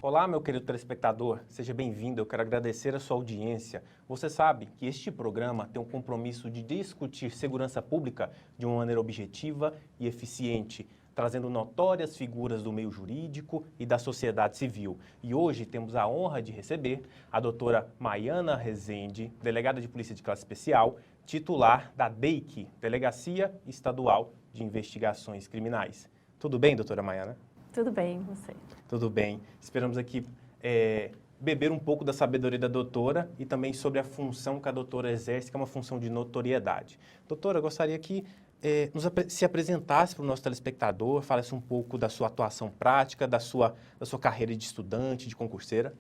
Olá, meu querido telespectador, seja bem-vindo. Eu quero agradecer a sua audiência. Você sabe que este programa tem um compromisso de discutir segurança pública de uma maneira objetiva e eficiente, trazendo notórias figuras do meio jurídico e da sociedade civil. E hoje temos a honra de receber a doutora Maiana Rezende, delegada de Polícia de Classe Especial, titular da DEIC, Delegacia Estadual de Investigações Criminais. Tudo bem, doutora Maiana? Tudo bem, você? Tudo bem. Esperamos aqui beber um pouco da sabedoria da doutora e também sobre a função que a doutora exerce, que é uma função de notoriedade. Doutora, eu gostaria que se apresentasse para o nosso telespectador, falasse um pouco da sua atuação prática, da sua carreira de estudante, de concurseira.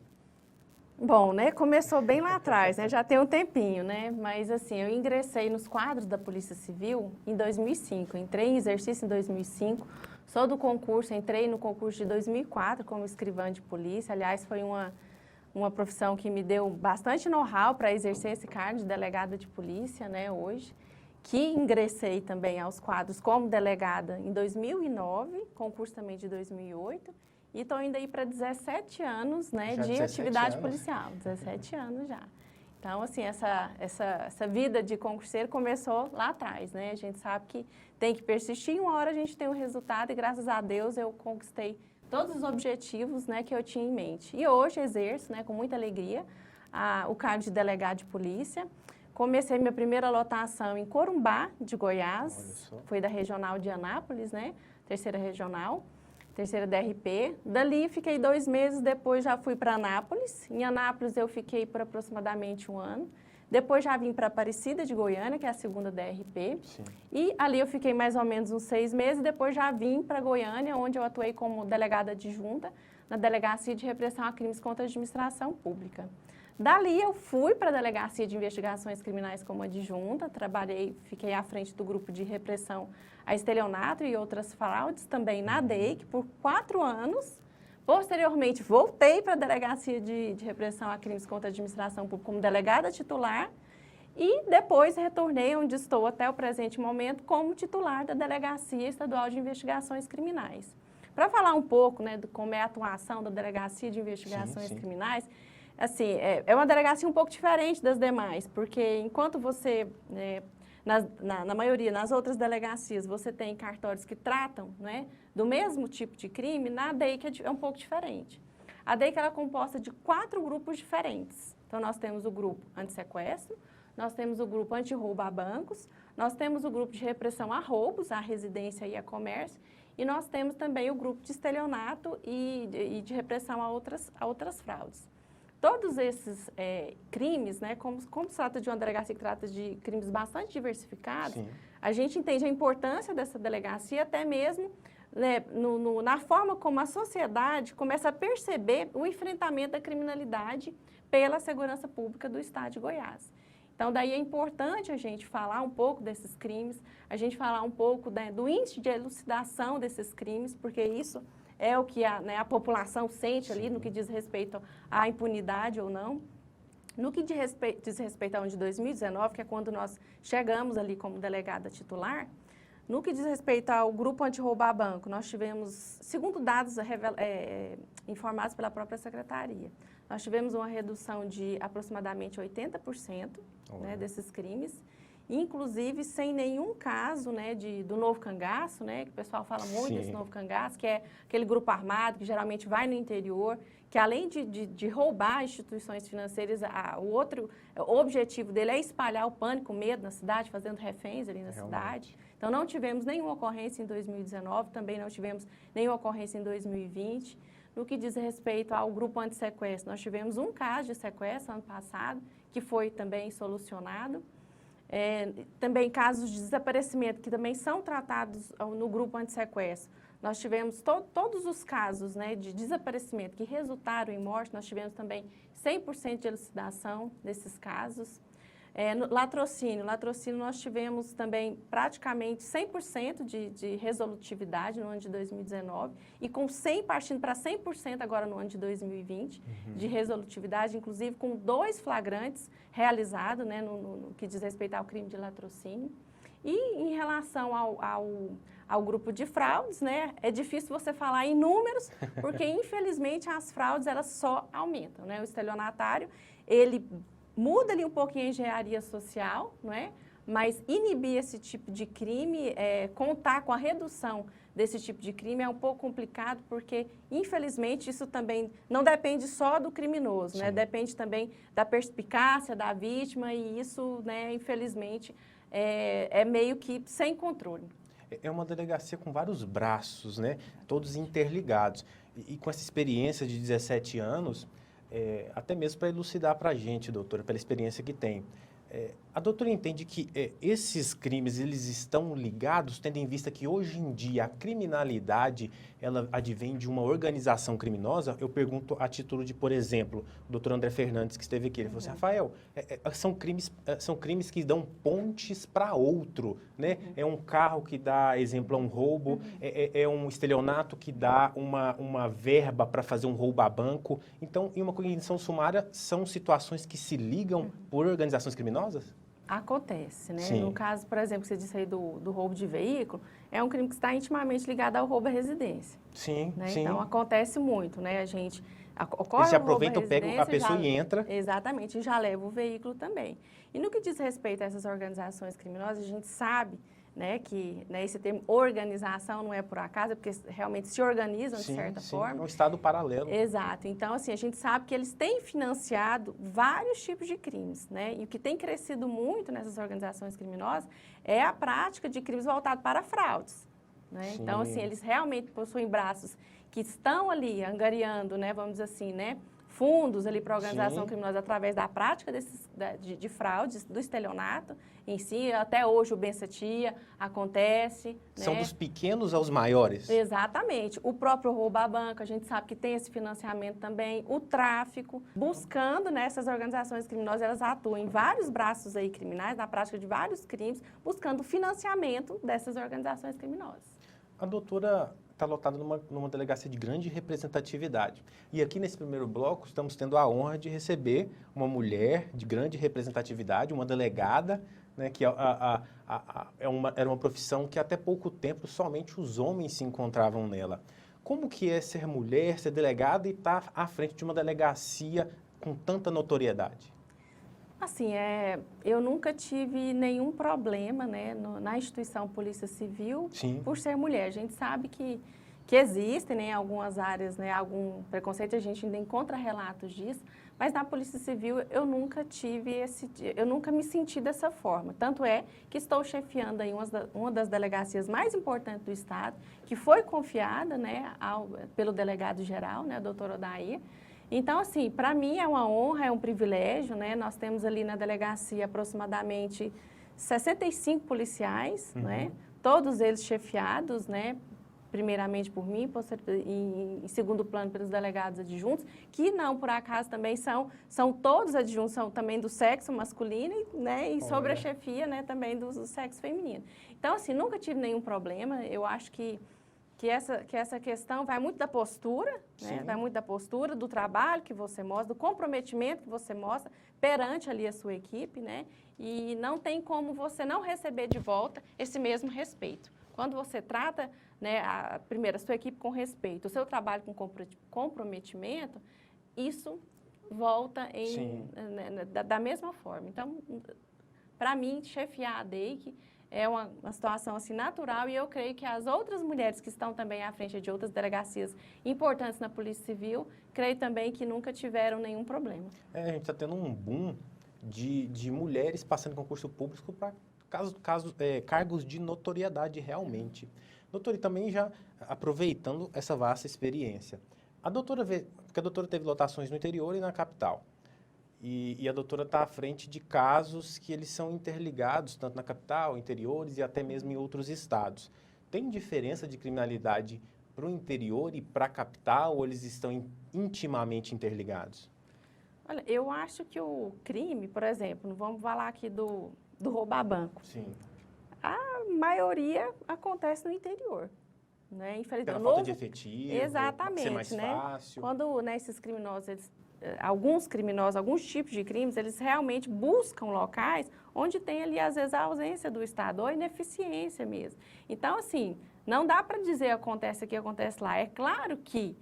Bom, né, começou bem lá atrás, né, já tem um tempinho, né, mas assim, eu ingressei nos quadros da Polícia Civil em 2005, entrei em exercício em 2005, sou do concurso, entrei no concurso de 2004 como escrivã de polícia, aliás, foi uma profissão que me deu bastante know-how para exercer esse cargo de delegada de polícia, né, hoje, que ingressei também aos quadros como delegada em 2009, concurso também de 2008, e estou indo aí para 17 anos, né, de atividade policial, 17 anos já. Então, assim, essa vida de concurseiro começou lá atrás, né? A gente sabe que tem que persistir, uma hora a gente tem um resultado e, graças a Deus, eu conquistei todos os objetivos, né, que eu tinha em mente. E hoje exerço, né, com muita alegria, o cargo de delegado de polícia. Comecei minha primeira lotação em Corumbá, de Goiás, foi da Regional de Anápolis, né, terceira regional. Terceira DRP. Dali fiquei 2 meses, depois já fui para Anápolis. Em Anápolis eu fiquei por aproximadamente 1 ano. Depois já vim para Aparecida de Goiânia, que é a segunda DRP. Sim. E ali eu fiquei mais ou menos uns 6 meses, depois já vim para Goiânia, onde eu atuei como delegada adjunta na Delegacia de Repressão a Crimes contra a Administração Pública. Dali eu fui para a Delegacia de Investigações Criminais como adjunta, fiquei à frente do grupo de repressão a estelionato e outras fraudes, também na DEIC, por 4 anos. Posteriormente, voltei para a Delegacia de Repressão a Crimes contra a Administração Pública como delegada titular e depois retornei onde estou até o presente momento como titular da Delegacia Estadual de Investigações Criminais. Para falar um pouco, né, de como é a atuação da Delegacia de Investigações Criminais, assim, é uma delegacia um pouco diferente das demais, porque enquanto você, na maioria, nas outras delegacias, você tem cartórios que tratam, né, do mesmo tipo de crime, na DEIC é um pouco diferente. A DEIC ela é composta de 4 grupos diferentes. Então, nós temos o grupo antissequestro, nós temos o grupo antirroubo a bancos, nós temos o grupo de repressão a roubos, a residência e a comércio, e nós temos também o grupo de estelionato e de repressão a outras fraudes. Todos esses crimes, né, como se trata de uma delegacia que trata de crimes bastante diversificados, sim, a gente entende a importância dessa delegacia até mesmo, né, na forma como a sociedade começa a perceber o enfrentamento da criminalidade pela segurança pública do estado de Goiás. Então, daí é importante a gente falar um pouco desses crimes, a gente falar um pouco, né, do índice de elucidação desses crimes, porque isso é o que a população sente ali, sim, no que diz respeito à impunidade ou não. No que diz respeito ao ano de 2019, que é quando nós chegamos ali como delegada titular, no que diz respeito ao grupo antirroubo a banco, nós tivemos, segundo dados informados pela própria Secretaria, nós tivemos uma redução de aproximadamente 80%, né, desses crimes, inclusive sem nenhum caso, né, do novo cangaço, né, que o pessoal fala muito, sim, desse novo cangaço, que é aquele grupo armado que geralmente vai no interior, que além de roubar instituições financeiras, o objetivo dele é espalhar o pânico, o medo na cidade, fazendo reféns ali na cidade. Então, não tivemos nenhuma ocorrência em 2019, também não tivemos nenhuma ocorrência em 2020. No que diz respeito ao grupo antissequestro, nós tivemos um caso de sequestro ano passado, que foi também solucionado. Também casos de desaparecimento, que também são tratados no grupo antissequestro. Nós tivemos todos os casos, né, de desaparecimento que resultaram em morte, nós tivemos também 100% de elucidação desses casos. Latrocínio nós tivemos também praticamente 100% de resolutividade no ano de 2019 e com 100, partindo para 100% agora no ano de 2020, de resolutividade, inclusive com 2 flagrantes realizados, né, no que diz respeito ao crime de latrocínio. E em relação ao grupo de fraudes, né, é difícil você falar em números, porque infelizmente as fraudes elas só aumentam, né? O estelionatário, ele muda ali um pouquinho a engenharia social, não é? Mas inibir esse tipo de crime, contar com a redução desse tipo de crime é um pouco complicado, porque, infelizmente, isso também não depende só do criminoso, né? Depende também da perspicácia da vítima e isso, né, infelizmente, é meio que sem controle. É uma delegacia com vários braços, né? Todos interligados. E com essa experiência de 17 anos, até mesmo para elucidar para a gente, doutora, pela experiência que tem, a doutora entende que esses crimes, eles estão ligados, tendo em vista que hoje em dia a criminalidade, ela advém de uma organização criminosa? Eu pergunto a título de, por exemplo, o doutor André Fernandes, que esteve aqui, ele falou assim, Rafael, são crimes que dão pontes para outro, né? É um carro que dá exemplo a um roubo, é um estelionato que dá uma verba para fazer um roubo a banco. Então, em uma cognição sumária, são situações que se ligam por organizações criminosas? Acontece, né? Sim. No caso, por exemplo, que você disse aí do roubo de veículo, é um crime que está intimamente ligado ao roubo à residência. Sim, Né? sim. Então, acontece muito, né? A gente ocorre Eles se o roubo à aproveitam, pegam a residência, pessoa e entra. Exatamente, e já leva o veículo também. E no que diz respeito a essas organizações criminosas, a gente sabe, né, que esse termo organização não é por acaso, é porque realmente se organizam de certa forma. É um estado paralelo. Exato. Então, assim, a gente sabe que eles têm financiado vários tipos de crimes, né? E o que tem crescido muito nessas organizações criminosas é a prática de crimes voltados para fraudes, né? Então, assim, eles realmente possuem braços que estão ali angariando, né, vamos dizer assim, né, fundos ali para a organização criminosa através da prática de fraudes, do estelionato em si. Até hoje o bencetia acontece. São né? dos pequenos aos maiores. Exatamente. O próprio roubo a banco, a gente sabe que tem esse financiamento também. O tráfico, buscando, né, essas organizações criminosas, elas atuam em vários braços aí criminais, na prática de vários crimes, buscando financiamento dessas organizações criminosas. A doutora está lotada numa delegacia de grande representatividade. E aqui nesse primeiro bloco estamos tendo a honra de receber uma mulher de grande representatividade, uma delegada, né, que era uma profissão que até pouco tempo somente os homens se encontravam nela. Como que é ser mulher, ser delegada e estar à frente de uma delegacia com tanta notoriedade? Assim, eu nunca tive nenhum problema, né, na instituição Polícia Civil por ser mulher. A gente sabe que existem, né, em algumas áreas, né, algum preconceito, a gente ainda encontra relatos disso, mas na Polícia Civil eu nunca eu nunca me senti dessa forma. Tanto é que estou chefiando aí uma das delegacias mais importantes do Estado, que foi confiada, né, pelo delegado-geral, né, doutor Odair. Então, assim, para mim é uma honra, é um privilégio, né? Nós temos ali na delegacia aproximadamente 65 policiais, né? Todos eles chefiados, né? Primeiramente por mim, em segundo plano pelos delegados adjuntos, que não, por acaso, também são todos adjuntos, são também do sexo masculino, né? E sobre a chefia, né? Também do sexo feminino. Então, assim, nunca tive nenhum problema. Eu acho que essa questão vai muito da postura, né? Vai muito da postura, do trabalho que você mostra, do comprometimento que você mostra perante ali a sua equipe, né? E não tem como você não receber de volta esse mesmo respeito. Quando você trata, né, primeiro, a sua equipe com respeito, o seu trabalho com comprometimento, isso volta da mesma forma. Então, para mim, chefiar a DEIC é uma situação assim, natural, e eu creio que as outras mulheres que estão também à frente de outras delegacias importantes na Polícia Civil, creio também que nunca tiveram nenhum problema. A gente está tendo um boom de mulheres passando em concurso público para cargos de notoriedade realmente. Doutora, e também já aproveitando essa vasta experiência, porque a doutora teve lotações no interior e na capital. E a doutora está à frente de casos que eles são interligados, tanto na capital, interiores e até mesmo em outros estados. Tem diferença de criminalidade para o interior e para a capital, ou eles estão intimamente interligados? Olha, eu acho que o crime, por exemplo, vamos falar aqui do roubar banco. Sim. A maioria acontece no interior. Né? Pela falta de efetivo, exatamente, ser mais né? fácil. Quando, né, esses criminosos eles alguns criminosos, alguns tipos de crimes, eles realmente buscam locais onde tem ali, às vezes, a ausência do Estado, ou ineficiência mesmo. Então, assim, não dá para dizer acontece aqui, acontece lá. É claro que,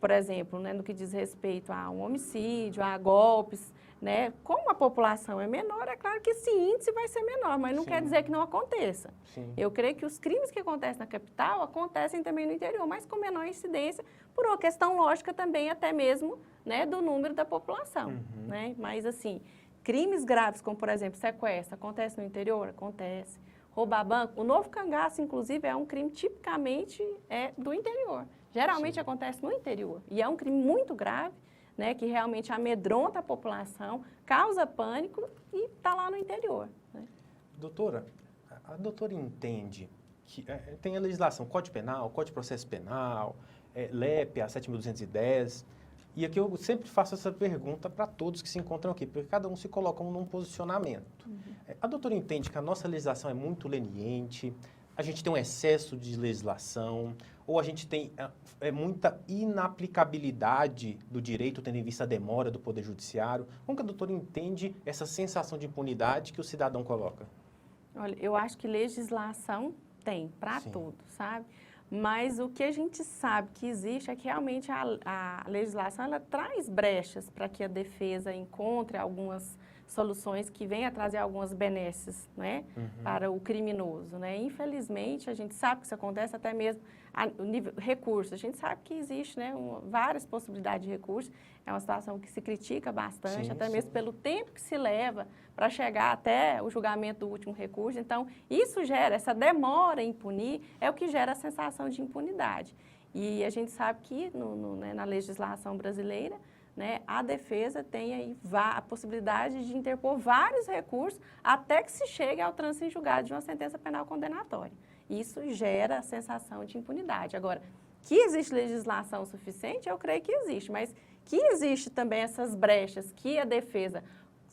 por exemplo, né, no que diz respeito a um homicídio, a golpes, né, como a população é menor, é claro que esse índice vai ser menor, mas não quer dizer que não aconteça. Sim. Eu creio que os crimes que acontecem na capital acontecem também no interior, mas com menor incidência, por uma questão lógica também, até mesmo, né, do número da população. Né? Mas, assim, crimes graves, como, por exemplo, sequestro, acontece no interior? Acontece. Roubar banco, o novo cangaço, inclusive, é um crime tipicamente do interior. Geralmente acontece no interior. E é um crime muito grave, né, que realmente amedronta a população, causa pânico e está lá no interior. Né? Doutora, a doutora entende que tem a legislação Código Penal, Código de Processo Penal, LEP, a 7.210, e aqui eu sempre faço essa pergunta para todos que se encontram aqui, porque cada um se coloca num posicionamento. A doutora entende que a nossa legislação é muito leniente, a gente tem um excesso de legislação, ou a gente tem muita inaplicabilidade do direito, tendo em vista a demora do Poder Judiciário? Como que a doutora entende essa sensação de impunidade que o cidadão coloca? Olha, eu acho que legislação tem para tudo, sabe? Mas o que a gente sabe que existe é que realmente a legislação ela traz brechas para que a defesa encontre algumas soluções que venham a trazer algumas benesses, né, para o criminoso, né? Infelizmente, a gente sabe que isso acontece até mesmo no nível recurso. A gente sabe que existe, né, várias possibilidades de recurso. É uma situação que se critica bastante, até mesmo pelo tempo que se leva para chegar até o julgamento do último recurso. Então, isso gera, essa demora em punir, é o que gera a sensação de impunidade. E a gente sabe que né, na legislação brasileira, né, a defesa tem aí a possibilidade de interpor vários recursos até que se chegue ao trânsito em julgado de uma sentença penal condenatória. Isso gera a sensação de impunidade. Agora, que existe legislação suficiente, eu creio que existe, mas que existe também essas brechas que a defesa,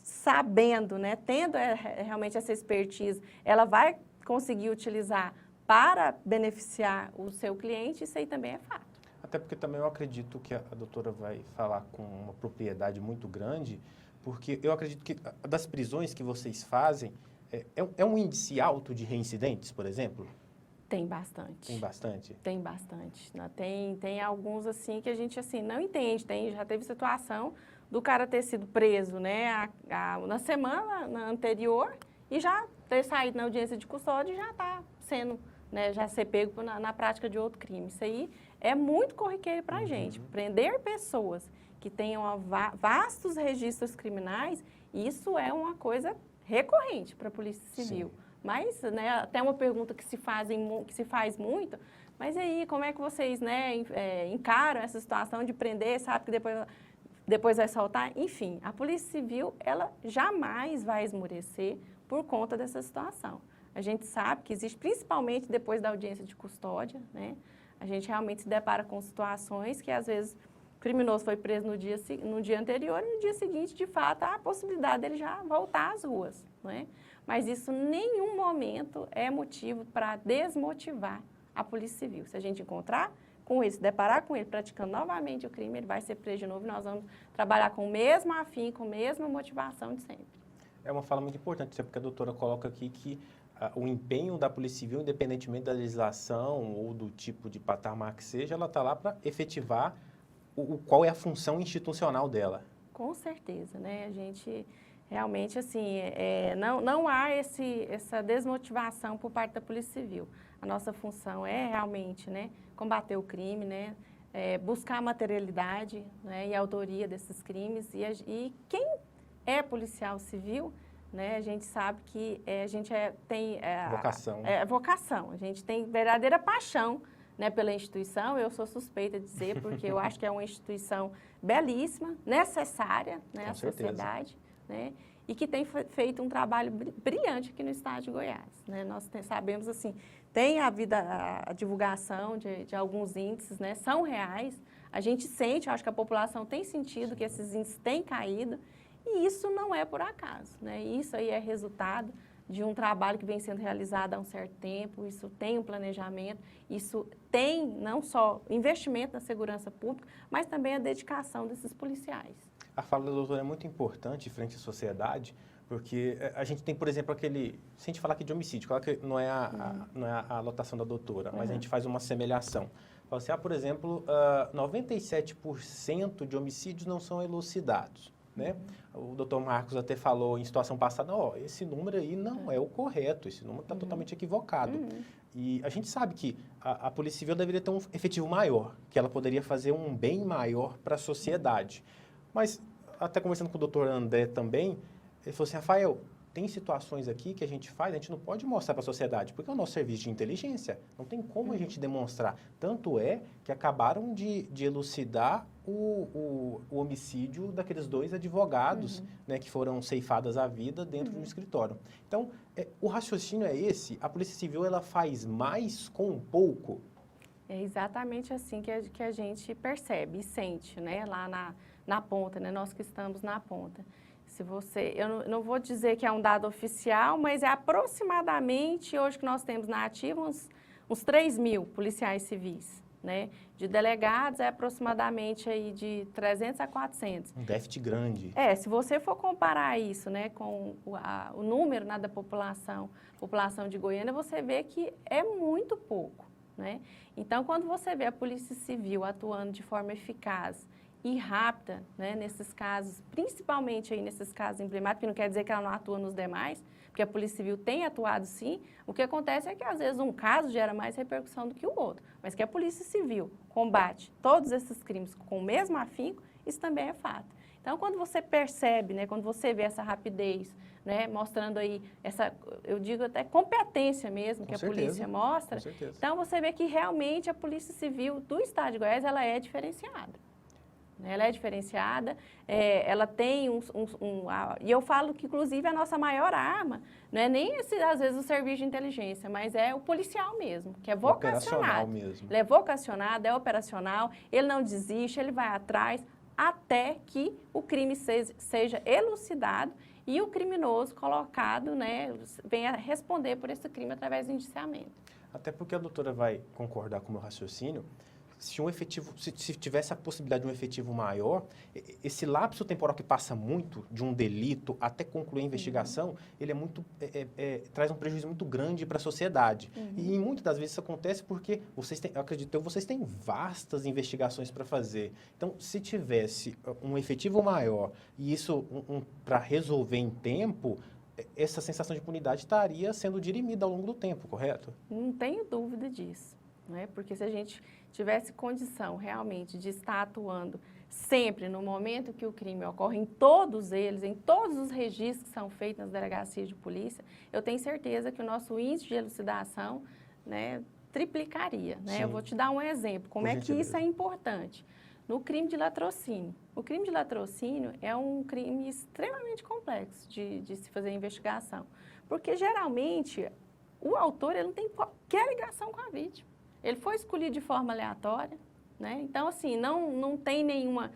sabendo, né, tendo realmente essa expertise, ela vai conseguir utilizar para beneficiar o seu cliente, isso aí também é fato. Até porque também eu acredito que a doutora vai falar com uma propriedade muito grande, porque eu acredito que das prisões que vocês fazem, é um índice alto de reincidentes, por exemplo? Tem bastante. Tem bastante? Tem bastante. Né? Tem alguns, assim, que a gente, assim, não entende. Já teve situação do cara ter sido preso, né, na semana anterior e já ter saído na audiência de custódia e já está sendo, né, já ser pego na prática de outro crime. Isso aí é muito corriqueiro para a gente. Prender pessoas que tenham vastos registros criminais, isso é uma coisa recorrente para a Polícia Civil. Sim. Mas, né, até uma pergunta que se faz muito, mas aí, como é que vocês, né, encaram essa situação de prender, sabe que depois vai soltar? Enfim, a Polícia Civil, ela jamais vai esmorecer por conta dessa situação. A gente sabe que existe, principalmente depois da audiência de custódia, né, a gente realmente se depara com situações que, às vezes, o criminoso foi preso no dia anterior e no dia seguinte, de fato, há a possibilidade dele já voltar às ruas, né? Mas isso, em nenhum momento, é motivo para desmotivar a Polícia Civil. Se a gente encontrar com ele, se deparar com ele praticando novamente o crime, ele vai ser preso de novo e nós vamos trabalhar com o mesmo afinco, com a mesma motivação de sempre. É uma fala muito importante, porque a doutora coloca aqui que o empenho da Polícia Civil, independentemente da legislação ou do tipo de patamar que seja, ela está lá para efetivar qual é a função institucional dela. Com certeza, né? A gente realmente, assim, não há essa desmotivação por parte da Polícia Civil. A nossa função é realmente, né, combater o crime, né, buscar a materialidade, né, e a autoria desses crimes. E quem é policial civil, né, a gente sabe que a gente tem vocação. Vocação. A gente tem verdadeira paixão, né, pela instituição. Eu sou suspeita de dizer, porque eu acho que é uma instituição belíssima, necessária, né, à sociedade, né, e que tem feito um trabalho brilhante aqui no estado de Goiás. Né? Nós sabemos, assim, tem a divulgação de alguns índices, né, são reais. A gente sente, eu acho que a população tem sentido que esses índices têm caído, e isso não é por acaso. Né? Isso aí é resultado de um trabalho que vem sendo realizado há um certo tempo, isso tem um planejamento, isso tem não só investimento na segurança pública, mas também a dedicação desses policiais. a fala da doutora é muito importante frente à sociedade, porque a gente tem, por exemplo, aquele... Se a gente falar aqui de homicídio, claro que não é a lotação da doutora, mas a gente faz uma semelhação. Fala assim, por exemplo, 97% de homicídios não são elucidados, né? O doutor Marcos até falou em situação passada, esse número aí não é o correto, esse número está totalmente equivocado. E a gente sabe que a Polícia Civil deveria ter um efetivo maior, que ela poderia fazer um bem maior para a sociedade. Mas, até conversando com o doutor André também, ele falou assim, Rafael, tem situações aqui que a gente não pode mostrar para a sociedade, porque é o nosso serviço de inteligência, não tem como a gente demonstrar. Tanto é que acabaram de elucidar o homicídio daqueles 2 advogados, né, que foram ceifadas a vida dentro de um escritório. Então, o raciocínio é esse, a Polícia Civil ela faz mais com pouco? É exatamente assim que a gente percebe e sente, né, lá na ponta, né, nós que estamos na ponta. Se você, eu não vou dizer que é um dado oficial, mas é aproximadamente, hoje que nós temos na ativa, uns 3.000 policiais civis, né? De delegados é aproximadamente aí de 300 a 400. Um déficit grande. Se você for comparar isso, né, com o número, né, da população de Goiânia, você vê que é muito pouco, né? Então, quando você vê a Polícia Civil atuando de forma eficaz e rápida, né, nesses casos, principalmente aí nesses casos emblemáticos, que não quer dizer que ela não atua nos demais, porque a Polícia Civil tem atuado sim, o que acontece é que às vezes um caso gera mais repercussão do que o outro, mas que a Polícia Civil combate todos esses crimes com o mesmo afinco, isso também é fato. Então, quando você percebe, né, quando você vê essa rapidez, né, mostrando aí essa, eu digo até competência mesmo, que a polícia mostra, então você vê que realmente a Polícia Civil do Estado de Goiás, ela é diferenciada. Ela é diferenciada, ela tem e eu falo que, inclusive, a nossa maior arma não é nem, às vezes, o serviço de inteligência, mas é o policial mesmo, que é vocacionado. Mesmo. Ele é vocacionado, é operacional, ele não desiste, ele vai atrás até que o crime seja elucidado e o criminoso colocado, né, venha responder por esse crime através do indiciamento. Até porque a doutora vai concordar com o meu raciocínio, se tivesse a possibilidade de um efetivo maior, esse lapso temporal que passa muito de um delito até concluir a investigação, ele traz um prejuízo muito grande para a sociedade. E muitas das vezes isso acontece porque vocês têm vastas investigações para fazer. Então, se tivesse um efetivo maior e isso para resolver em tempo, essa sensação de impunidade estaria sendo dirimida ao longo do tempo, correto? Não tenho dúvida disso, né? Porque se a gente tivesse condição realmente de estar atuando sempre no momento que o crime ocorre, em todos eles, em todos os registros que são feitos nas delegacias de polícia, eu tenho certeza que o nosso índice de elucidação, né, triplicaria, né? Eu vou te dar um exemplo, como é que isso é importante. No crime de latrocínio. O crime de latrocínio é um crime extremamente complexo de se fazer investigação, porque geralmente o autor ele não tem qualquer ligação com a vítima. Ele foi escolhido de forma aleatória, né? Então, assim, não tem nenhuma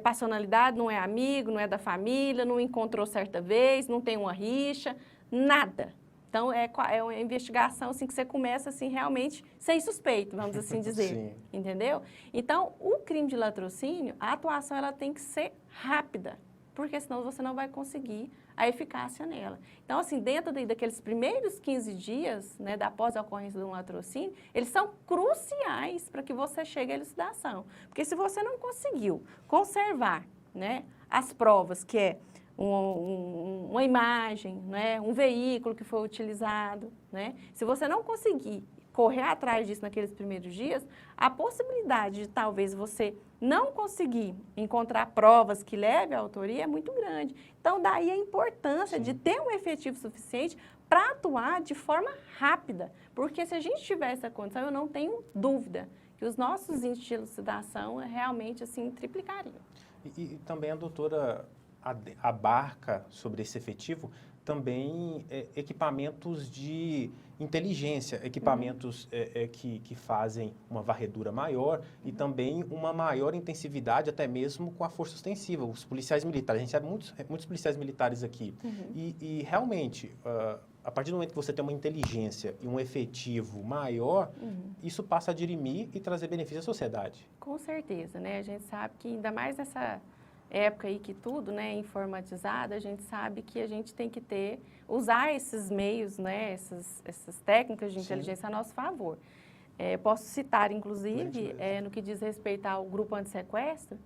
passionalidade, não é amigo, não é da família, não encontrou certa vez, não tem uma rixa, nada. Então, é uma investigação assim, que você começa assim, realmente sem suspeito, vamos assim dizer, Sim. Entendeu? Então, o crime de latrocínio, a atuação ela tem que ser rápida, porque senão você não vai conseguir a eficácia nela. Então, assim, dentro daqueles primeiros 15 dias, né, após a ocorrência de um latrocínio, eles são cruciais para que você chegue à elucidação. Porque se você não conseguiu conservar, né, as provas, que é uma imagem, né, um veículo que foi utilizado, né, se você não conseguir correr atrás disso naqueles primeiros dias, a possibilidade de talvez você não conseguir encontrar provas que levem à autoria é muito grande. Então, daí a importância de ter um efetivo suficiente para atuar de forma rápida. Porque se a gente tiver essa condição, eu não tenho dúvida que os nossos índices de elucidação realmente assim, triplicariam. E também a doutora abarca sobre esse efetivo também equipamentos de inteligência, equipamentos que fazem uma varredura maior e também uma maior intensividade, até mesmo com a força ostensiva, os policiais militares. A gente sabe muitos policiais militares aqui. E realmente, a partir do momento que você tem uma inteligência e um efetivo maior, isso passa a dirimir e trazer benefício à sociedade. Com certeza, né? A gente sabe que ainda mais época aí que tudo, né, é informatizado, a gente sabe que a gente tem que usar esses meios, né, essas técnicas de inteligência a nosso favor. Posso citar, inclusive, no que diz respeito ao grupo antissequestro,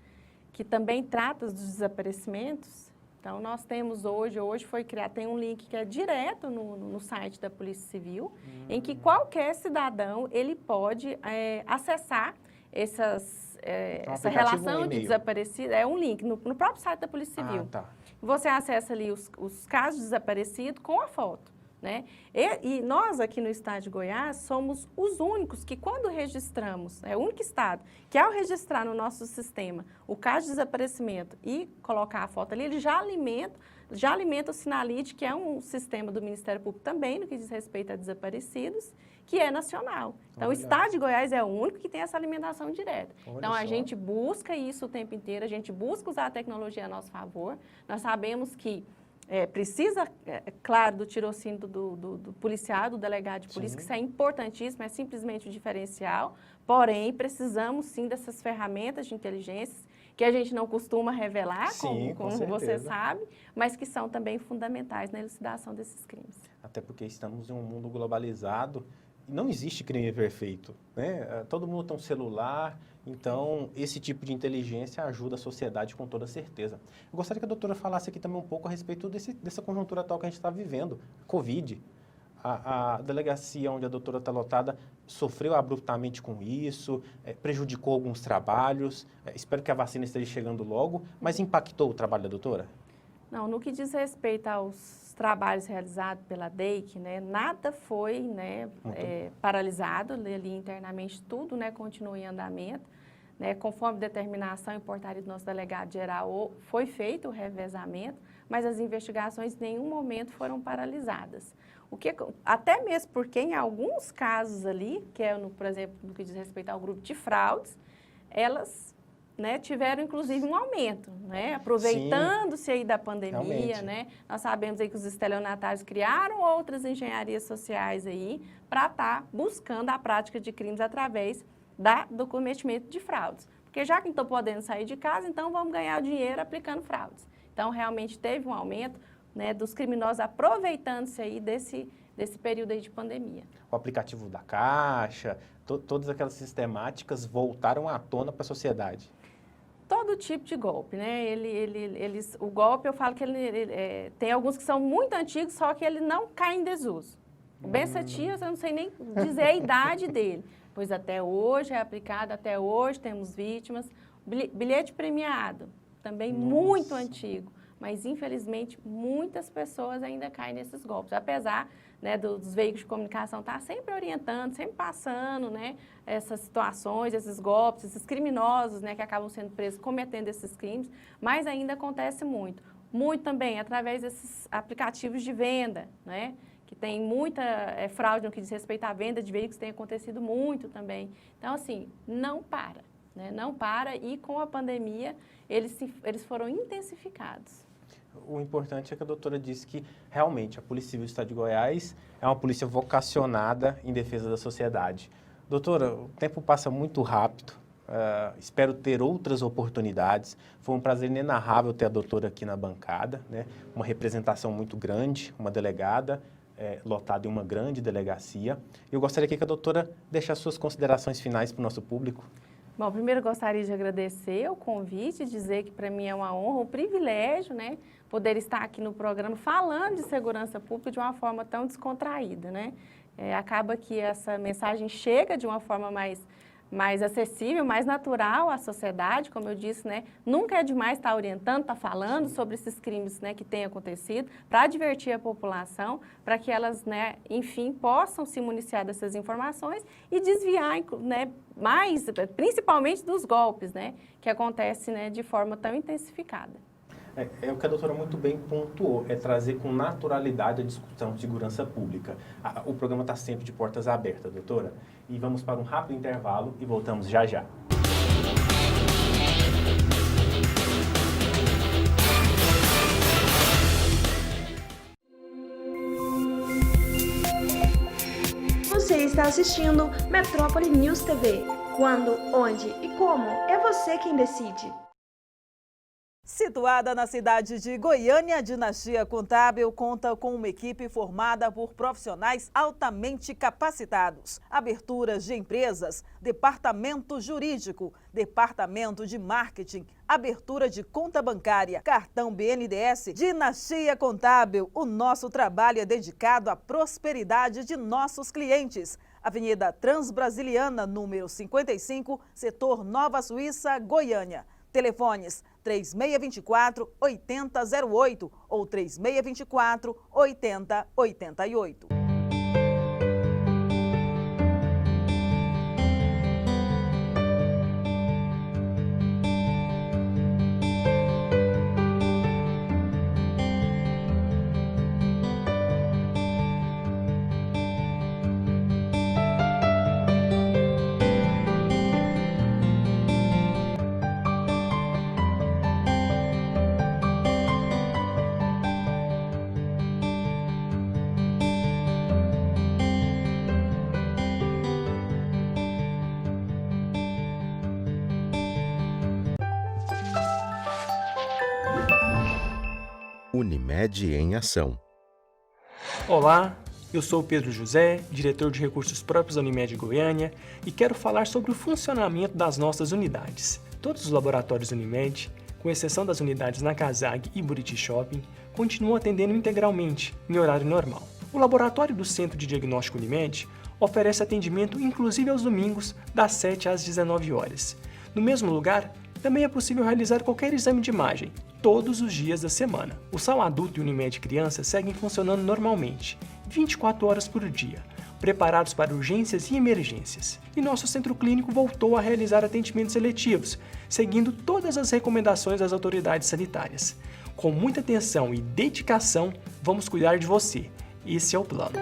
que também trata dos desaparecimentos. Então, nós temos hoje foi criado, tem um link que é direto no site da Polícia Civil, em que qualquer cidadão, ele pode acessar essa relação de desaparecido, é um link no próprio site da Polícia Civil. Você acessa ali os casos desaparecidos com a foto, né? E nós aqui no estado de Goiás somos os únicos que quando registramos, é o único estado que ao registrar no nosso sistema o caso de desaparecimento e colocar a foto ali, ele já alimenta o Sinalite, que é um sistema do Ministério Público também, no que diz respeito a desaparecidos, que é nacional. Então, o estado de Goiás é o único que tem essa alimentação direta. Então, a gente busca isso o tempo inteiro, a gente busca usar a tecnologia a nosso favor. Nós sabemos que precisa, claro, do tirocínio do policial, do delegado de polícia, que isso é importantíssimo, é simplesmente o diferencial, porém, precisamos sim dessas ferramentas de inteligência que a gente não costuma revelar, como você sabe, mas que são também fundamentais na elucidação desses crimes. Até porque estamos em um mundo globalizado e não existe crime perfeito, né? Todo mundo tem um celular, então esse tipo de inteligência ajuda a sociedade com toda certeza. Eu gostaria que a doutora falasse aqui também um pouco a respeito dessa conjuntura atual que a gente está vivendo, Covid. A delegacia onde a doutora está lotada sofreu abruptamente com isso, prejudicou alguns trabalhos, espero que a vacina esteja chegando logo, mas impactou o trabalho da doutora? Não, no que diz respeito aos trabalhos realizados pela DEIC, né, nada foi, né, paralisado ali internamente, tudo, né, continua em andamento, né, conforme determinação e portaria do nosso delegado geral, foi feito o revezamento, mas as investigações em nenhum momento foram paralisadas. Até mesmo porque em alguns casos ali, que é, por exemplo, no que diz respeito ao grupo de fraudes, elas, né, tiveram inclusive um aumento, né, aproveitando-se aí da pandemia, né, nós sabemos aí que os estelionatários criaram outras engenharias sociais aí para estar buscando a prática de crimes através do cometimento de fraudes. Porque já que não estou podendo sair de casa, então vamos ganhar dinheiro aplicando fraudes. Então, realmente teve um aumento, né, dos criminosos aproveitando-se aí desse período aí de pandemia. O aplicativo da Caixa, todas aquelas sistemáticas voltaram à tona para a sociedade. Todo tipo de golpe, né? O golpe, eu falo que tem alguns que são muito antigos, só que ele não cai em desuso. O Bensatias, eu não sei nem dizer a idade dele, pois até hoje é aplicado, até hoje temos vítimas. Bilhete premiado, também muito antigo, mas infelizmente muitas pessoas ainda caem nesses golpes, apesar, né, dos veículos de comunicação estar sempre orientando, sempre passando, né, essas situações, esses golpes, esses criminosos, né, que acabam sendo presos cometendo esses crimes, mas ainda acontece muito. Muito também através desses aplicativos de venda, né, que tem muita fraude no que diz respeito à venda de veículos, tem acontecido muito também. Então, assim, não para, né, não para, e com a pandemia eles foram intensificados. O importante é que a doutora disse que realmente a Polícia Civil do Estado de Goiás é uma polícia vocacionada em defesa da sociedade. Doutora, o tempo passa muito rápido, espero ter outras oportunidades. Foi um prazer inenarrável ter a doutora aqui na bancada, né? Uma representação muito grande, uma delegada lotada em uma grande delegacia. Eu gostaria aqui que a doutora deixasse suas considerações finais para o nosso público. Bom, primeiro gostaria de agradecer o convite, dizer que para mim é uma honra, um privilégio, né, poder estar aqui no programa falando de segurança pública de uma forma tão descontraída, né? Acaba que essa mensagem chega de uma forma mais acessível, mais natural à sociedade, como eu disse, né? Nunca é demais estar orientando, estar falando sobre esses crimes, né, que têm acontecido, para advertir a população, para que elas, né, enfim, possam se municiar dessas informações e desviar, né, principalmente dos golpes, né, que acontecem, né, de forma tão intensificada. É o que a doutora muito bem pontuou, é trazer com naturalidade a discussão de segurança pública. O programa está sempre de portas abertas, doutora. E vamos para um rápido intervalo e voltamos já já. Você está assistindo Metrópole News TV. Quando, onde e como, é você quem decide. Situada na cidade de Goiânia, a Dinastia Contábil conta com uma equipe formada por profissionais altamente capacitados. Aberturas de empresas, departamento jurídico, departamento de marketing, abertura de conta bancária, cartão BNDES. Dinastia Contábil, o nosso trabalho é dedicado à prosperidade de nossos clientes. Avenida Transbrasiliana, número 55, setor Nova Suíça, Goiânia. Telefones 3624-8008 ou 3624-8088. Unimed em Ação. Olá, eu sou o Pedro José, diretor de recursos próprios da Unimed Goiânia e quero falar sobre o funcionamento das nossas unidades. Todos os laboratórios Unimed, com exceção das unidades na Casag e Buriti Shopping, continuam atendendo integralmente, em horário normal. O laboratório do Centro de Diagnóstico Unimed oferece atendimento inclusive aos domingos, das 7 às 19 horas. No mesmo lugar, também é possível realizar qualquer exame de imagem, todos os dias da semana. O Sal Adulto e Unimed Criança seguem funcionando normalmente, 24 horas por dia, preparados para urgências e emergências. E nosso centro clínico voltou a realizar atendimentos seletivos, seguindo todas as recomendações das autoridades sanitárias. Com muita atenção e dedicação, vamos cuidar de você. Esse é o plano.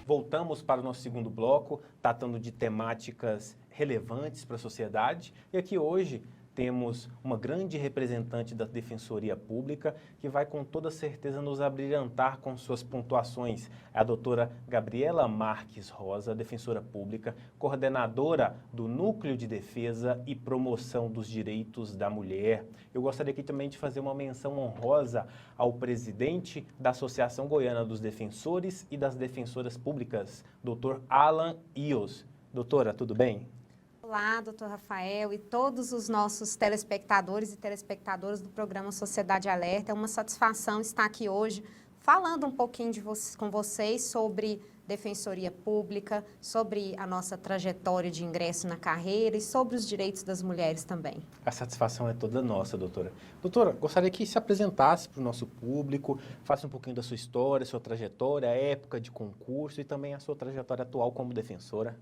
Voltamos para o nosso segundo bloco, tratando de temáticas relevantes para a sociedade. E aqui hoje temos uma grande representante da Defensoria Pública que vai com toda certeza nos abrilhantar com suas pontuações. É a doutora Gabriela Marques Rosa, defensora pública, coordenadora do Núcleo de Defesa e Promoção dos Direitos da Mulher. Eu gostaria aqui também de fazer uma menção honrosa ao presidente da Associação Goiana dos Defensores e das Defensoras Públicas, doutor Alan Ios. Doutora, tudo bem? Olá, doutor Rafael e todos os nossos telespectadores e telespectadoras do programa Sociedade Alerta. É uma satisfação estar aqui hoje falando um pouquinho com vocês sobre Defensoria Pública, sobre a nossa trajetória de ingresso na carreira e sobre os direitos das mulheres também. A satisfação é toda nossa, doutora. Doutora, gostaria que se apresentasse para o nosso público, faça um pouquinho da sua história, sua trajetória, a época de concurso e também a sua trajetória atual como defensora.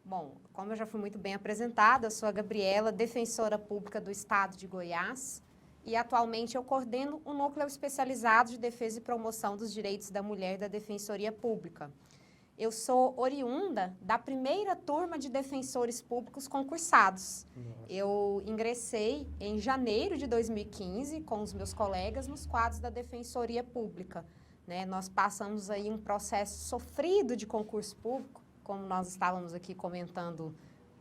Bom, como eu já fui muito bem apresentada, eu sou a Gabriela, defensora pública do Estado de Goiás e atualmente eu coordeno o Núcleo Especializado de Defesa e Promoção dos Direitos da Mulher da Defensoria Pública. Eu sou oriunda da primeira turma de defensores públicos concursados. Eu ingressei em janeiro de 2015 com os meus colegas nos quadros da Defensoria Pública. Nós passamos aí um processo sofrido de concurso público, como nós estávamos aqui comentando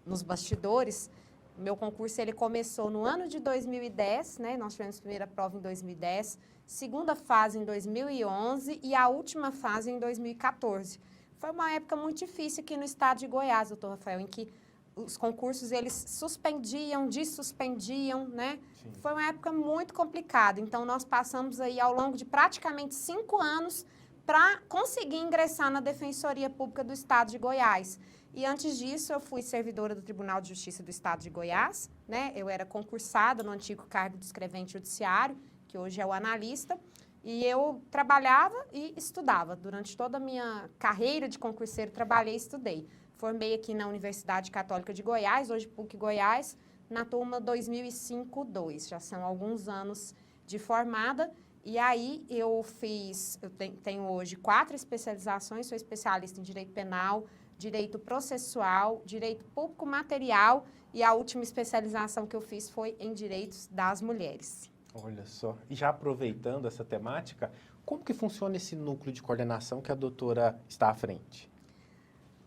nos bastidores. Meu concurso ele começou no ano de 2010, nós tivemos a primeira prova em 2010, segunda fase em 2011 e a última fase em 2014. Foi uma época muito difícil aqui no estado de Goiás, doutor Rafael, em que os concursos eles suspendiam, dessuspendiam, Sim. Foi uma época muito complicada, então nós passamos aí ao longo de praticamente 5 anos para conseguir ingressar na Defensoria Pública do Estado de Goiás. E antes disso, eu fui servidora do Tribunal de Justiça do Estado de Goiás, Eu era concursada no antigo cargo de escrevente judiciário, que hoje é o analista, e eu trabalhava e estudava. Durante toda a minha carreira de concurseiro, trabalhei e estudei. Formei aqui na Universidade Católica de Goiás, hoje PUC Goiás, na turma 2005-2. Já são alguns anos de formada. E aí eu tenho hoje 4 especializações, sou especialista em Direito Penal, Direito Processual, Direito Público Material e a última especialização que eu fiz foi em Direitos das Mulheres. Olha só, e já aproveitando essa temática, Como que funciona esse núcleo de coordenação que a doutora está à frente?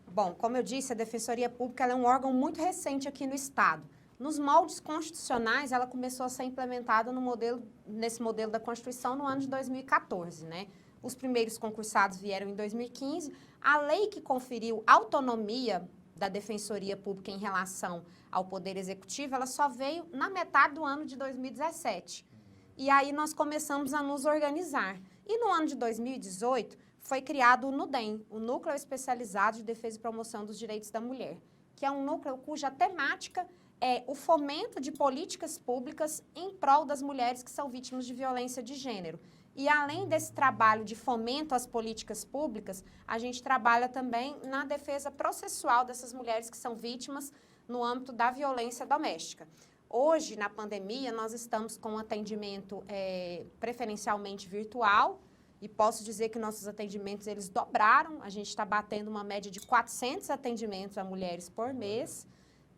Bom, como eu disse, a Defensoria Pública ela é um órgão muito recente aqui no Estado. Nos moldes constitucionais, ela começou a ser implementada nesse modelo da Constituição no ano de 2014, né? Os primeiros concursados vieram em 2015. A lei que conferiu autonomia da Defensoria Pública em relação ao Poder Executivo, ela só veio na metade do ano de 2017. E aí nós começamos a nos organizar. E no ano de 2018, foi criado o NUDEM, o Núcleo Especializado de Defesa e Promoção dos Direitos da Mulher, que é um núcleo cuja temática é o fomento de políticas públicas em prol das mulheres que são vítimas de violência de gênero. E além desse trabalho de fomento às políticas públicas, a gente trabalha também na defesa processual dessas mulheres que são vítimas no âmbito da violência doméstica. Hoje, na pandemia, nós estamos com um atendimento preferencialmente virtual, e posso dizer que nossos atendimentos, eles dobraram. A gente está batendo uma média de 400 atendimentos a mulheres por mês,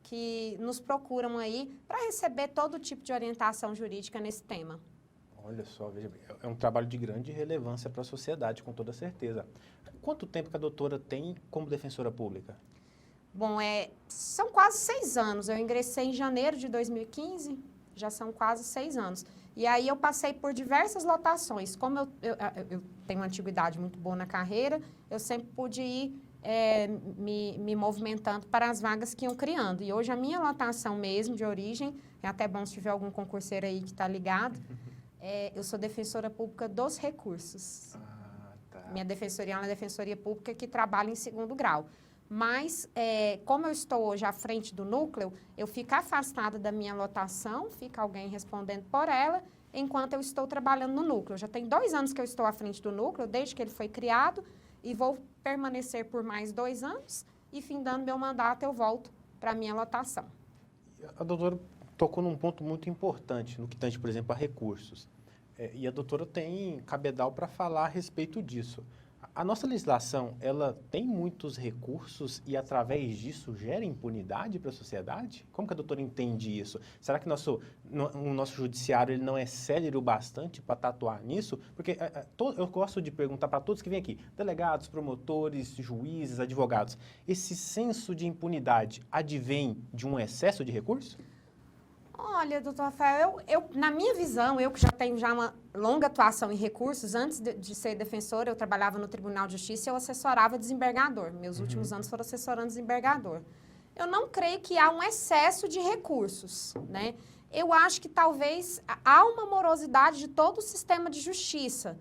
que nos procuram aí para receber todo tipo de orientação jurídica nesse tema. Olha só, veja bem, é um trabalho de grande relevância para a sociedade, com toda certeza. Quanto tempo que a doutora tem como defensora pública? Bom, são quase 6 anos. Eu ingressei em janeiro de 2015, já são quase 6 anos. E aí eu passei por diversas lotações. Como eu tenho uma antiguidade muito boa na carreira, eu sempre pude ir me movimentando para as vagas que iam criando. E hoje a minha lotação mesmo, de origem, é até bom se tiver algum concurseiro aí que está ligado, eu sou defensora pública dos recursos. Tá. Minha defensoria é uma defensoria pública que trabalha em 2º grau. Mas, como eu estou hoje à frente do núcleo, eu fico afastada da minha lotação, fica alguém respondendo por ela, enquanto eu estou trabalhando no núcleo. Já tem 2 anos que eu estou à frente do núcleo, desde que ele foi criado, e vou permanecer por mais 2 anos, e findando meu mandato, eu volto para a minha lotação. A doutora tocou num ponto muito importante, no que tange, por exemplo, a recursos. E a doutora tem cabedal para falar a respeito disso. A nossa legislação, ela tem muitos recursos e, através disso, gera impunidade para a sociedade? Como que a doutora entende isso? Será que o nosso judiciário ele não é célere o bastante para tatuar nisso? Porque eu gosto de perguntar para todos que vêm aqui, delegados, promotores, juízes, advogados, esse senso de impunidade advém de um excesso de recurso? Olha, doutor Rafael, na minha visão, eu que já tenho uma longa atuação em recursos, antes de ser defensora, eu trabalhava no Tribunal de Justiça e eu assessorava desembargador. Meus últimos anos foram assessorando desembargador. Eu não creio que há um excesso de recursos, né? Eu acho que talvez há uma morosidade de todo o sistema de justiça.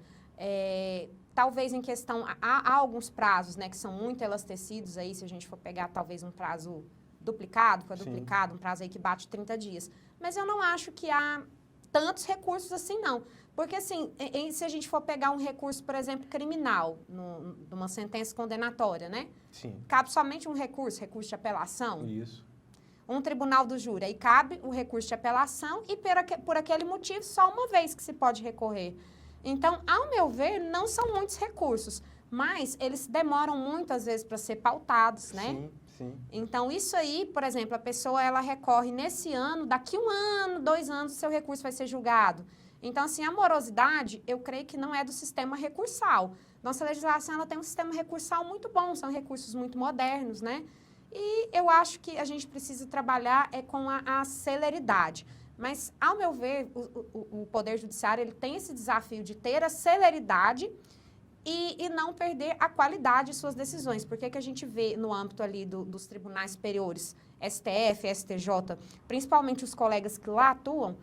Talvez em questão, há alguns prazos, né, que são muito elastecidos aí, se a gente for pegar talvez um prazo duplicado, quadruplicado, um prazo aí que bate 30 dias. Mas eu não acho que há tantos recursos assim, não. Porque, assim, se a gente for pegar um recurso, por exemplo, criminal, numa sentença condenatória, né? Sim. Cabe somente um recurso de apelação. Isso. Um tribunal do júri, aí cabe o recurso de apelação e por aquele motivo só uma vez que se pode recorrer. Então, ao meu ver, não são muitos recursos, mas eles demoram muito, às vezes, para ser pautados, né? Sim. Sim. Então, isso aí, por exemplo, a pessoa ela recorre nesse ano, daqui 1 ano, 2 anos, o seu recurso vai ser julgado. Então, assim, a morosidade, eu creio que não é do sistema recursal. Nossa legislação, ela tem um sistema recursal muito bom, são recursos muito modernos, né? E eu acho que a gente precisa trabalhar com a celeridade. Mas, ao meu ver, o Poder Judiciário, ele tem esse desafio de ter a celeridade e não perder a qualidade de suas decisões. Porque que a gente vê no âmbito ali dos tribunais superiores, STF, STJ, principalmente os colegas que lá atuam,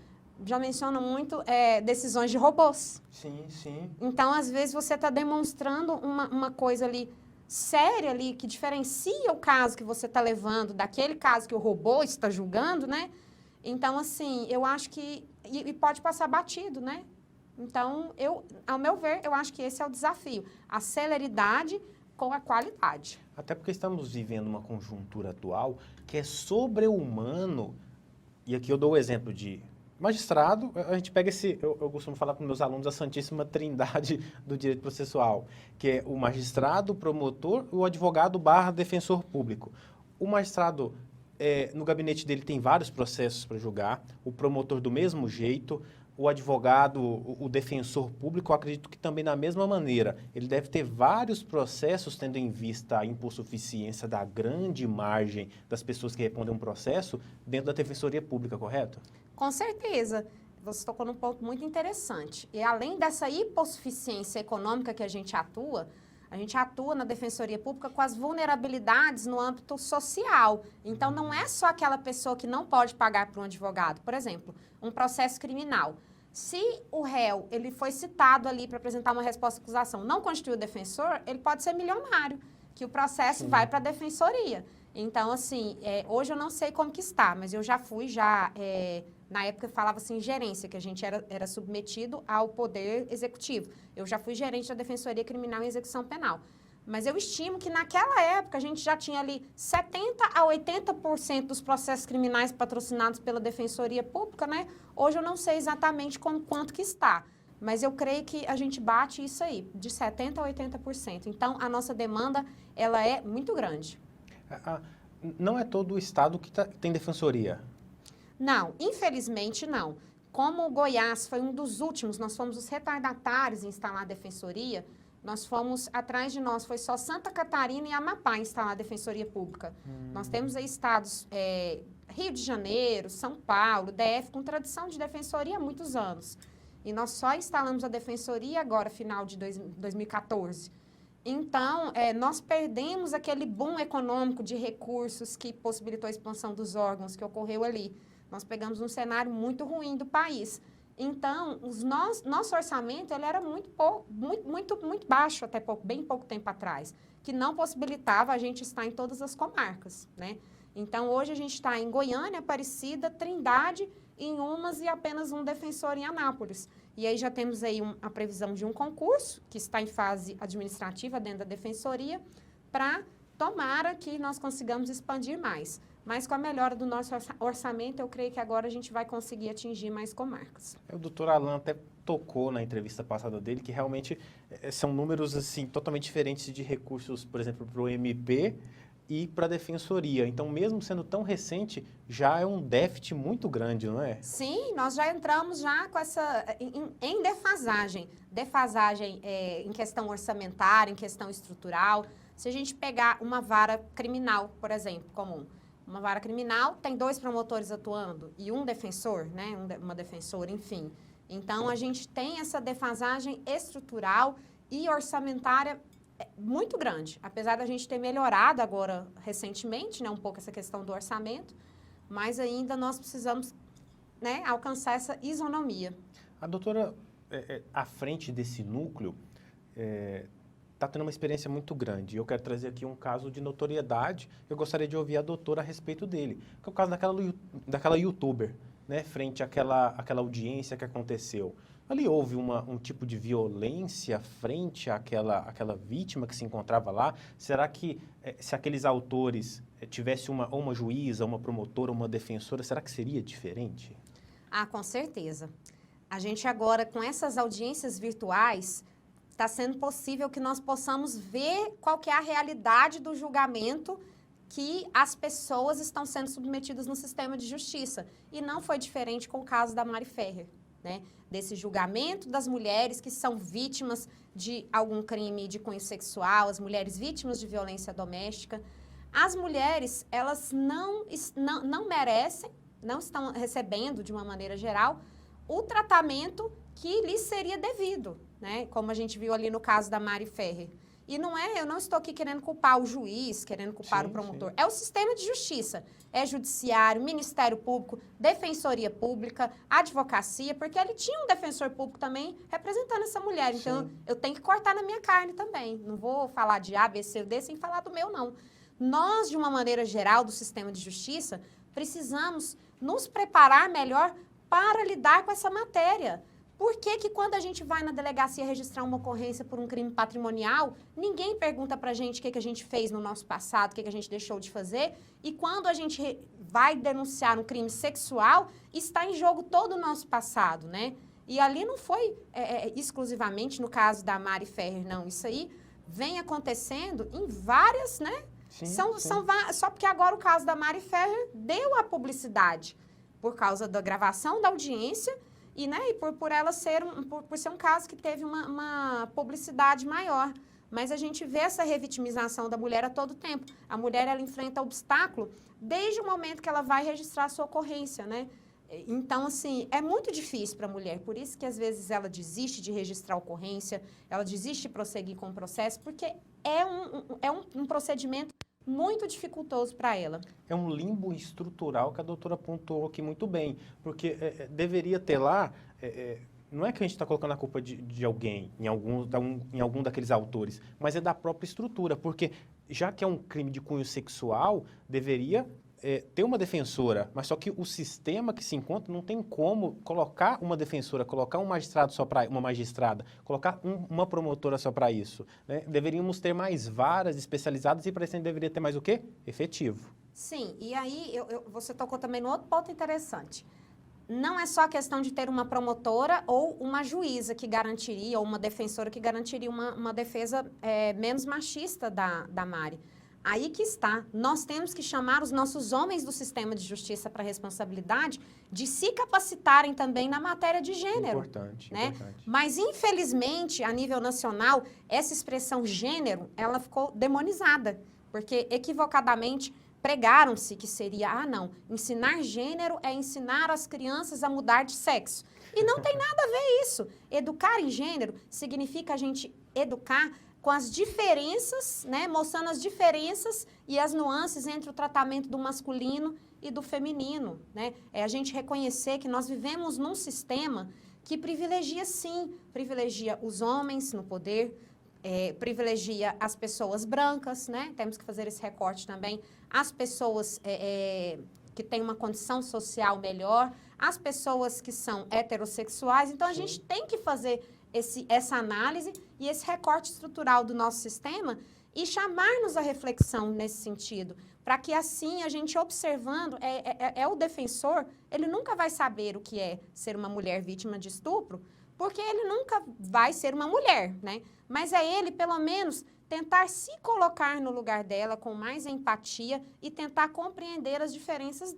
já mencionam muito decisões de robôs. Sim, sim. Então, às vezes, você está demonstrando uma coisa ali séria ali, que diferencia o caso que você está levando daquele caso que o robô está julgando, né? Então, assim, eu acho que... E pode passar batido, né? Então, ao meu ver, eu acho que esse é o desafio. A celeridade com a qualidade. Até porque estamos vivendo uma conjuntura atual que é sobre-humano. E aqui eu dou o exemplo de magistrado. A gente pega eu costumo falar com meus alunos a santíssima trindade do direito processual, que é o magistrado, o promotor e o advogado / defensor público. O magistrado, no gabinete dele tem vários processos para julgar, o promotor do mesmo jeito, o advogado, o defensor público, eu acredito que também da mesma maneira, ele deve ter vários processos tendo em vista a impossuficiência da grande margem das pessoas que respondem um processo dentro da defensoria pública, correto? Com certeza. Você tocou num ponto muito interessante. E além dessa hipossuficiência econômica que a gente atua na Defensoria Pública com as vulnerabilidades no âmbito social. Então, não é só aquela pessoa que não pode pagar para um advogado. Por exemplo, um processo criminal. Se o réu ele foi citado ali para apresentar uma resposta à acusação, não constitui o defensor, ele pode ser milionário, que o processo vai para a defensoria. Então, assim, hoje eu não sei como que está, mas eu já fui, na época falava-se em gerência, que a gente era submetido ao poder executivo. Eu já fui gerente da Defensoria Criminal em Execução Penal. Mas eu estimo que naquela época a gente já tinha ali 70% a 80% dos processos criminais patrocinados pela Defensoria Pública, né? Hoje eu não sei exatamente quanto que está, mas eu creio que a gente bate isso aí, de 70% a 80%. Então, a nossa demanda, ela é muito grande. Não é todo o estado que tem defensoria? Não, infelizmente não. Como o Goiás foi um dos últimos, nós fomos os retardatários em instalar a defensoria, atrás de nós, foi só Santa Catarina e Amapá instalar a defensoria pública. Nós temos aí estados, Rio de Janeiro, São Paulo, DF, com tradição de defensoria há muitos anos. E nós só instalamos a defensoria agora, final de 2014. Então, nós perdemos aquele boom econômico de recursos que possibilitou a expansão dos órgãos que ocorreu ali. Nós pegamos um cenário muito ruim do país. Então, nosso orçamento ele era muito baixo até bem pouco tempo atrás, que não possibilitava a gente estar em todas as comarcas, né? Então, hoje a gente está em Goiânia, Aparecida, Trindade, em umas e apenas um defensor em Anápolis. E aí já temos aí a previsão de um concurso, que está em fase administrativa dentro da defensoria, para tomara que nós consigamos expandir mais. Mas com a melhora do nosso orçamento, eu creio que agora a gente vai conseguir atingir mais comarcas. O doutor Alan até tocou na entrevista passada dele que realmente são números assim, totalmente diferentes de recursos, por exemplo, para o MP e para a defensoria. Então, mesmo sendo tão recente, já é um déficit muito grande, não é? Sim, nós já entramos já com em defasagem. Defasagem em questão orçamentária, em questão estrutural. Se a gente pegar uma vara criminal, por exemplo, comum, uma vara criminal tem 2 promotores atuando e um defensor, né, uma defensora, enfim. Então, a gente tem essa defasagem estrutural e orçamentária muito grande. Apesar da gente ter melhorado agora, recentemente, né, um pouco essa questão do orçamento, mas ainda nós precisamos, né, alcançar essa isonomia. A doutora, à frente desse núcleo, está tendo uma experiência muito grande. Eu quero trazer aqui um caso de notoriedade. Eu gostaria de ouvir a doutora a respeito dele. Que é o caso daquela youtuber, né, frente àquela audiência que aconteceu. Ali houve um tipo de violência frente àquela vítima que se encontrava lá? Será que, se aqueles autores tivessem uma juíza, uma promotora, uma defensora, será que seria diferente? Ah, com certeza. A gente agora, com essas audiências virtuais, está sendo possível que nós possamos ver qual que é a realidade do julgamento que as pessoas estão sendo submetidas no sistema de justiça. E não foi diferente com o caso da Mari Ferrer, né? Desse julgamento das mulheres que são vítimas de algum crime de cunho sexual, as mulheres vítimas de violência doméstica. As mulheres, elas não merecem, não estão recebendo, de uma maneira geral, o tratamento que lhes seria devido, né? Como a gente viu ali no caso da Mari Ferrer. E eu não estou aqui querendo culpar o juiz, querendo culpar o promotor. Sim. É o sistema de justiça. É judiciário, Ministério Público, Defensoria Pública, Advocacia, porque ele tinha um defensor público também representando essa mulher. Então, eu tenho que cortar na minha carne também. Não vou falar de A, B, C ou D sem falar do meu, não. Nós, de uma maneira geral, do sistema de justiça, precisamos nos preparar melhor para lidar com essa matéria. Por que que quando a gente vai na delegacia registrar uma ocorrência por um crime patrimonial, ninguém pergunta pra gente o que a gente fez no nosso passado, o que a gente deixou de fazer, e quando a gente vai denunciar um crime sexual, está em jogo todo o nosso passado, né? E ali não foi exclusivamente no caso da Mari Ferrer, não. Isso aí vem acontecendo em várias, né? Sim. Só porque agora o caso da Mari Ferrer deu a publicidade por causa da gravação da audiência e, né, e por ela ser por ser um caso que teve uma publicidade maior. Mas a gente vê essa revitimização da mulher a todo tempo. A mulher, ela enfrenta obstáculo desde o momento que ela vai registrar a sua ocorrência, né? Então, assim, é muito difícil para a mulher, por isso que às vezes ela desiste de registrar a ocorrência, ela desiste de prosseguir com o processo, porque é um procedimento muito dificultoso para ela. É um limbo estrutural que a doutora pontuou aqui muito bem, porque deveria ter lá, não é que a gente está colocando a culpa de alguém, em algum daqueles autores, mas é da própria estrutura, porque já que é um crime de cunho sexual, deveria ter uma defensora, mas só que o sistema que se encontra não tem como colocar uma defensora, colocar um magistrado só para uma magistrada, colocar uma promotora só para isso, né? Deveríamos ter mais varas especializadas e para isso a gente deveria ter mais o quê? Efetivo. Sim, e aí você tocou também no outro ponto interessante. Não é só a questão de ter uma promotora ou uma juíza que garantiria, ou uma defensora que garantiria uma defesa menos machista da Mari. Aí que está, nós temos que chamar os nossos homens do sistema de justiça para a responsabilidade de se capacitarem também na matéria de gênero. Importante, né? importante. Mas, infelizmente, a nível nacional, essa expressão gênero, ela ficou demonizada, porque equivocadamente pregaram-se que seria, não, ensinar gênero é ensinar as crianças a mudar de sexo. E não tem nada a ver isso. Educar em gênero significa a gente educar com as diferenças, né, mostrando as diferenças e as nuances entre o tratamento do masculino e do feminino, né? É a gente reconhecer que nós vivemos num sistema que privilegia, sim, privilegia os homens no poder, privilegia as pessoas brancas, né? Temos que fazer esse recorte também, as pessoas que têm uma condição social melhor, as pessoas que são heterossexuais. Então, a gente tem que fazer essa análise e esse recorte estrutural do nosso sistema e chamar-nos à reflexão nesse sentido, para que assim a gente observando, o defensor, ele nunca vai saber o que é ser uma mulher vítima de estupro, porque ele nunca vai ser uma mulher, né? Mas é ele, pelo menos, tentar se colocar no lugar dela com mais empatia e tentar compreender as diferenças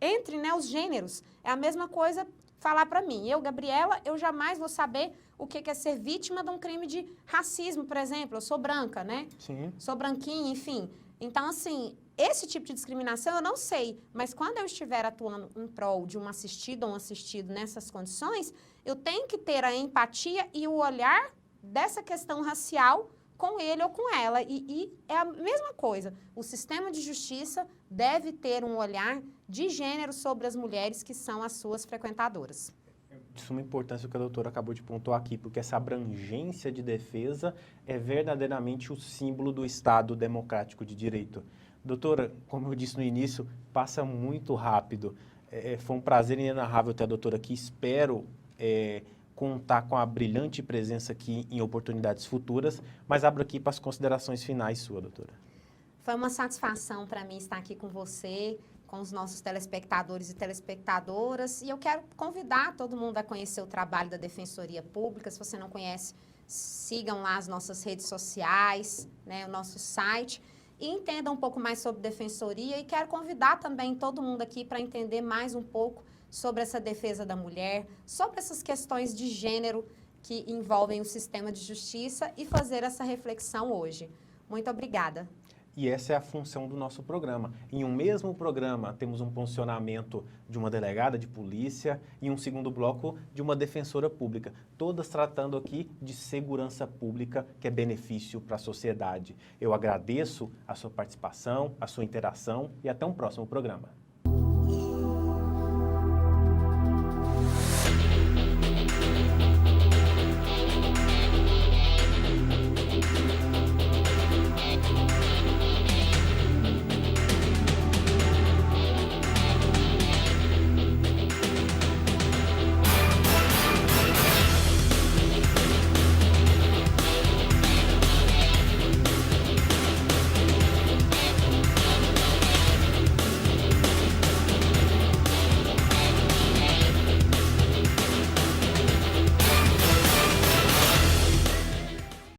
entre, né, os gêneros. É a mesma coisa falar para mim, eu, Gabriela, eu jamais vou saber o que é ser vítima de um crime de racismo, por exemplo. Eu sou branca, né? Sim. Sou branquinha, enfim. Então, assim, esse tipo de discriminação eu não sei, mas quando eu estiver atuando em prol de uma assistida ou um assistido nessas condições, eu tenho que ter a empatia e o olhar dessa questão racial com ele ou com ela. E é a mesma coisa. O sistema de justiça deve ter um olhar de gênero sobre as mulheres que são as suas frequentadoras. De suma importância o que a doutora acabou de pontuar aqui, porque essa abrangência de defesa é verdadeiramente o símbolo do Estado democrático de direito. Doutora, como eu disse no início, passa muito rápido. Foi um prazer inenarrável ter a doutora aqui. Espero contar com a brilhante presença aqui em oportunidades futuras, mas abro aqui para as considerações finais sua, doutora. Foi uma satisfação para mim estar aqui com você, com os nossos telespectadores e telespectadoras, e eu quero convidar todo mundo a conhecer o trabalho da Defensoria Pública. Se você não conhece, sigam lá as nossas redes sociais, né, o nosso site, e entendam um pouco mais sobre Defensoria, e quero convidar também todo mundo aqui para entender mais um pouco sobre essa defesa da mulher, sobre essas questões de gênero que envolvem o sistema de justiça e fazer essa reflexão hoje. Muito obrigada. E essa é a função do nosso programa. Em um mesmo programa, temos um posicionamento de uma delegada de polícia e um segundo bloco de uma defensora pública, todas tratando aqui de segurança pública, que é benefício para a sociedade. Eu agradeço a sua participação, a sua interação e até um próximo programa.